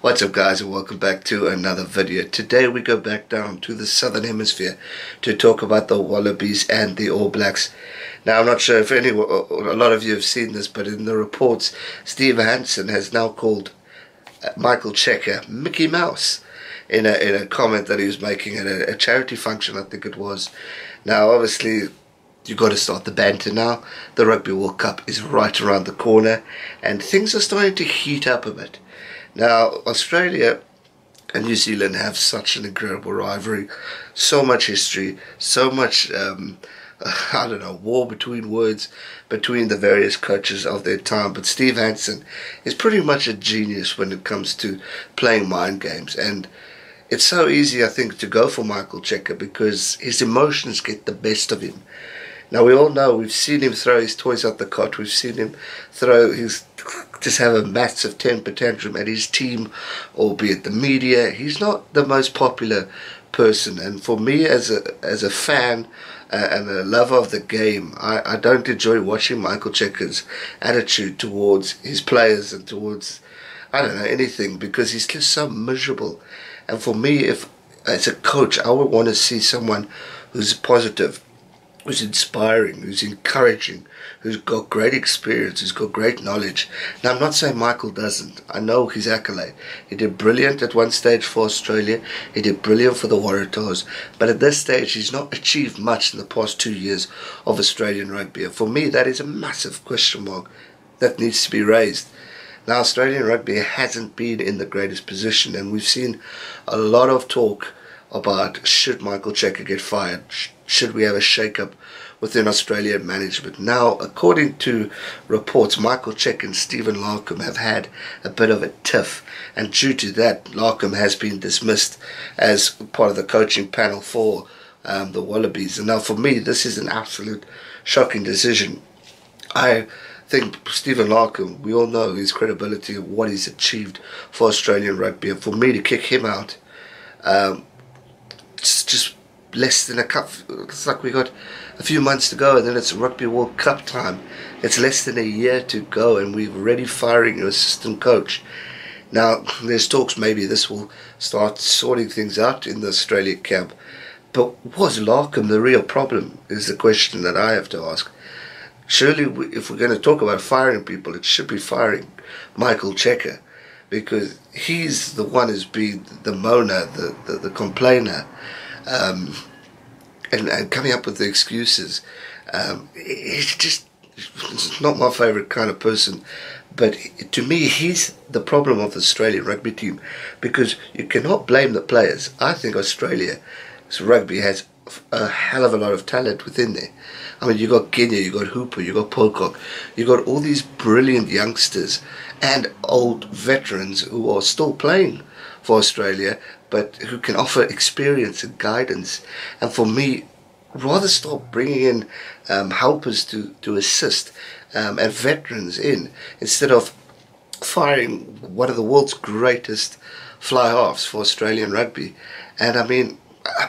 What's up guys, and welcome back to another video. Today we go back down to the Southern Hemisphere to talk about the Wallabies and the All Blacks. Now I'm not sure if a lot of you have seen this, but in the reports Steve Hansen has now called Michael Cheika Mickey Mouse in a comment that he was making at a charity function, I think it was. Now obviously you've got to start the banter now. The Rugby World Cup is right around the corner and things are starting to heat up a bit. Now, Australia and New Zealand have such an incredible rivalry, so much history, so much, war between words between the various coaches of their time. But Steve Hansen is pretty much a genius when it comes to playing mind games. And it's so easy, I think, to go for Michael Cheika because his emotions get the best of him. Now, we all know, we've seen him throw his toys out the cot, we've seen him just have a massive temper tantrum at his team, albeit the media. He's not the most popular person, and for me as a fan and a lover of the game, I don't enjoy watching Michael Cheika's attitude towards his players and towards, anything, because he's just so miserable. And for me, if as a coach, I would want to see someone who's positive, who's inspiring, who's encouraging, who's got great experience, who's got great knowledge. Now, I'm not saying Michael doesn't. I know his accolade. He did brilliant at one stage for Australia. He did brilliant for the Waratahs. But at this stage, he's not achieved much in the past 2 years of Australian rugby. And for me, that is a massive question mark that needs to be raised. Now, Australian rugby hasn't been in the greatest position, and we've seen a lot of talk about should Michael Cheika get fired? Should we have a shake-up within Australian management? Now, according to reports, Michael Cheika and Stephen Larkham have had a bit of a tiff, and due to that, Larkham has been dismissed as part of the coaching panel for the Wallabies. And now, for me, this is an absolute shocking decision. I think Stephen Larkham, we all know his credibility and what he's achieved for Australian rugby, and for me to kick him out, it's just less than it's like we got a few months to go and then it's Rugby World Cup time. It's less than a year to go and we're already firing your assistant coach. Now there's talks maybe this will start sorting things out in the Australia camp, but was Larkham the real problem is the question that I have to ask. Surely if we're going to talk about firing people, it should be firing Michael Cheika, because he's the one who's been the moaner, the complainer, and coming up with the excuses. He's not my favourite kind of person, but to me he's the problem of the Australian rugby team, because you cannot blame the players. I think Australia's rugby has a hell of a lot of talent within there. I mean, you got Guinea, you got Hooper, you got Pocock, you got all these brilliant youngsters and old veterans who are still playing for Australia, but who can offer experience and guidance. And for me, rather start bringing in helpers to assist and veterans in, instead of firing one of the world's greatest fly halves for Australian rugby. And I mean,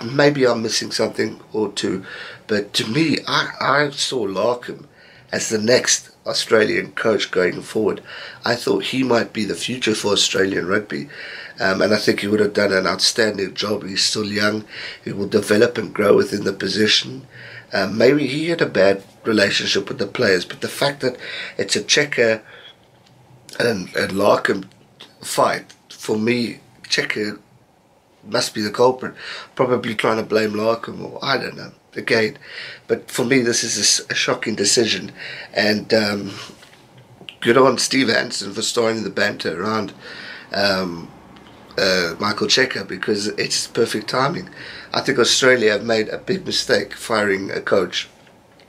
maybe I'm missing something or two, but to me, I saw Larkham as the next Australian coach going forward. I thought he might be the future for Australian rugby, and I think he would have done an outstanding job. He's still young, he will develop and grow within the position. Maybe he had a bad relationship with the players, but the fact that it's a Cheika and Larkham fight, for me, Cheika must be the culprit, probably trying to blame Larkham, or I don't know, again. But for me, this is a shocking decision, and good on Steve Hansen for starting the banter around Michael Cheika, because it's perfect timing. I think Australia have made a big mistake firing a coach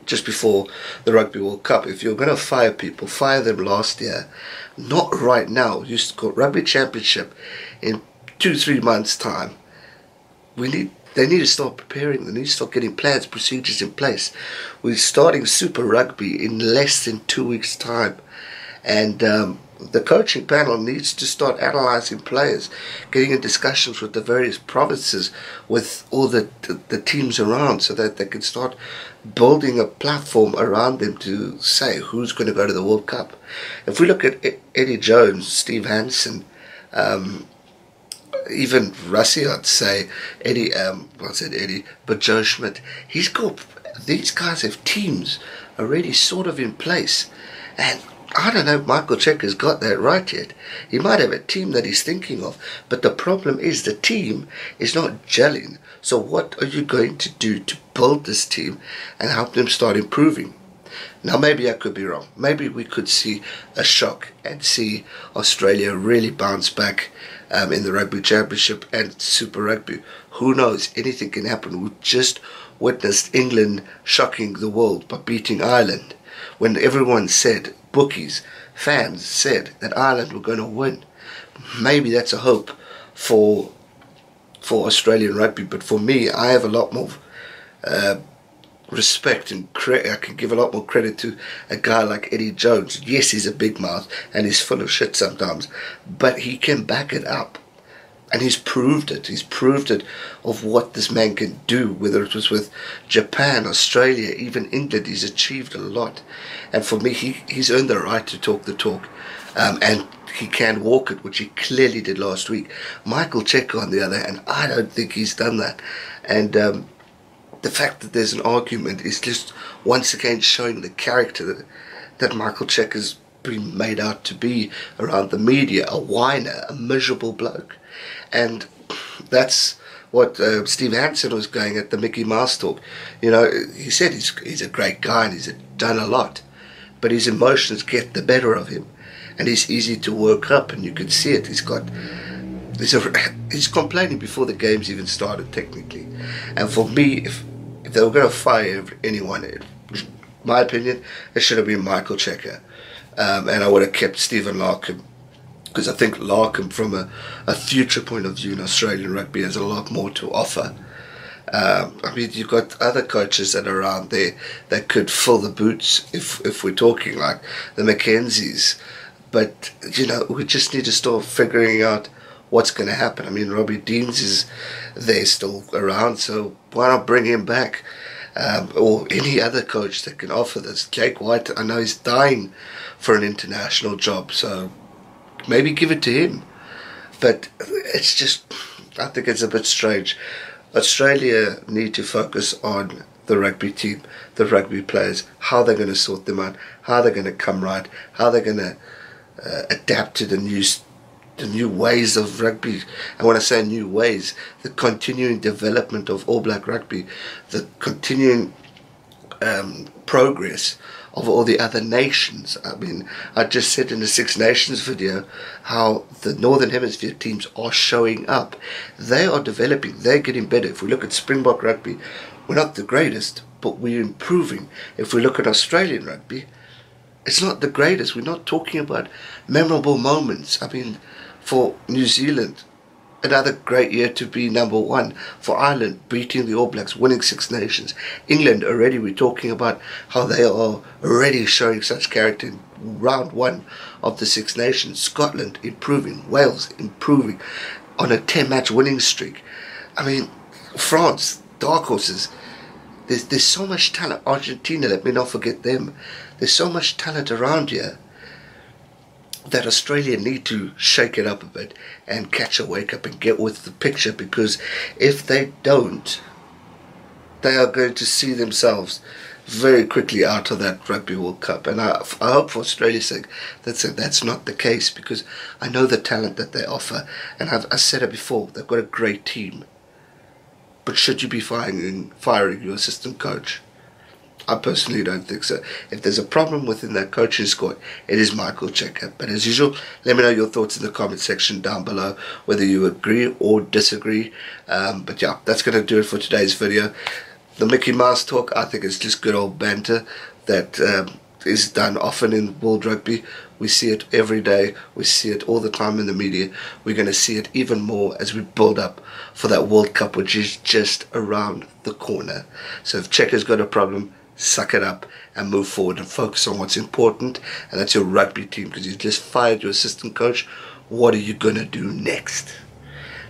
just before the Rugby World Cup. If you're going to fire people, fire them last year, not right now. You got Rugby Championship in 2-3 months time. They need to start preparing. They need to start getting plans, procedures in place. We're starting Super Rugby in less than 2 weeks time, and the coaching panel needs to start analysing players, getting in discussions with the various provinces, with all the teams around, so that they can start building a platform around them to say who's going to go to the World Cup. If we look at Eddie Jones, Steve Hansen, even Russie, I'd say, Eddie, I said Eddie, but Joe Schmidt, these guys have teams already sort of in place. And I don't know if Michael Cheika's got that right yet. He might have a team that he's thinking of, but the problem is the team is not gelling. So what are you going to do to build this team and help them start improving? Now maybe I could be wrong. Maybe we could see a shock and see Australia really bounce back in the Rugby Championship and Super Rugby. Who knows? Anything can happen. We just witnessed England shocking the world by beating Ireland, when everyone said, bookies, fans said that Ireland were going to win. Maybe that's a hope for Australian rugby, but for me, I have a lot more respect and I can give a lot more credit to a guy like Eddie Jones. Yes, he's a big mouth and he's full of shit sometimes, but he can back it up. And he's proved it. He's proved it of what this man can do, whether it was with Japan, Australia, even England. He's achieved a lot. And for me, he's earned the right to talk the talk. And he can walk it, which he clearly did last week. Michael Cheika, on the other hand, I don't think he's done that. And the fact that there's an argument is just once again showing the character that Michael Cheika's been made out to be around the media, a whiner, a miserable bloke. And that's what Steve Hansen was going at the Mickey Mouse talk. You know, he said he's a great guy and he's done a lot, but his emotions get the better of him, and he's easy to work up, and you can see it. He's complaining before the game's even started, technically. And for me, if they were going to fire anyone, in my opinion, it should have been Michael Cheika. And I would have kept Stephen Larkham, because I think Larkham, from a future point of view in Australian rugby, has a lot more to offer. I mean, you've got other coaches that are around there that could fill the boots if we're talking like the Mackenzies. But, you know, we just need to start figuring out what's going to happen. I mean, Robbie Deans is there still around, so why not bring him back? Or any other coach that can offer this. Jake White, I know he's dying for an international job, so maybe give it to him. But it's just, I think it's a bit strange. Australia need to focus on the rugby team, the rugby players, how they're going to sort them out, how they're going to come right, how they're going to adapt to the new ways of rugby. And when I say new ways, the continuing development of All Black rugby, the continuing progress of all the other nations. I mean, I just said in the Six Nations video how the Northern Hemisphere teams are showing up. They are developing, they're getting better. If we look at Springbok rugby, we're not the greatest, but we're improving. If we look at Australian rugby, it's not the greatest. We're not talking about memorable moments. I mean, for New Zealand, another great year to be number one. For Ireland, beating the All Blacks, winning Six Nations. England, already we're talking about how they are already showing such character in round one of the Six Nations. Scotland improving, Wales improving on a 10-match winning streak. I mean, France, dark horses. There's so much talent. Argentina, let me not forget them. There's so much talent around here that Australia need to shake it up a bit and catch a wake up and get with the picture, because if they don't, they are going to see themselves very quickly out of that Rugby World Cup. And I hope for Australia's sake that's not the case, because I know the talent that they offer, and I said it before, they've got a great team. But should you be firing your assistant coach? I personally don't think so. If there's a problem within that coaching squad, it is Michael Cheika. But as usual, let me know your thoughts in the comment section down below, whether you agree or disagree. But yeah, that's going to do it for today's video. The Mickey Mouse talk, I think, is just good old banter that is done often in world rugby. We see it every day. We see it all the time in the media. We're going to see it even more as we build up for that World Cup, which is just around the corner. So if Cheika's got a problem, suck it up and move forward and focus on what's important, and that's your rugby team, because you just fired your assistant coach. What are you going to do next?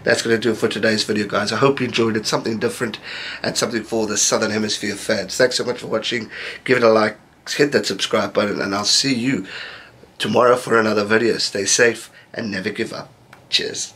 That's going to do it for today's video, guys. I hope you enjoyed it. Something different and something for the Southern Hemisphere fans. Thanks so much for watching. Give it a like, hit that subscribe button, and I'll see you tomorrow for another video. Stay safe and never give up. Cheers.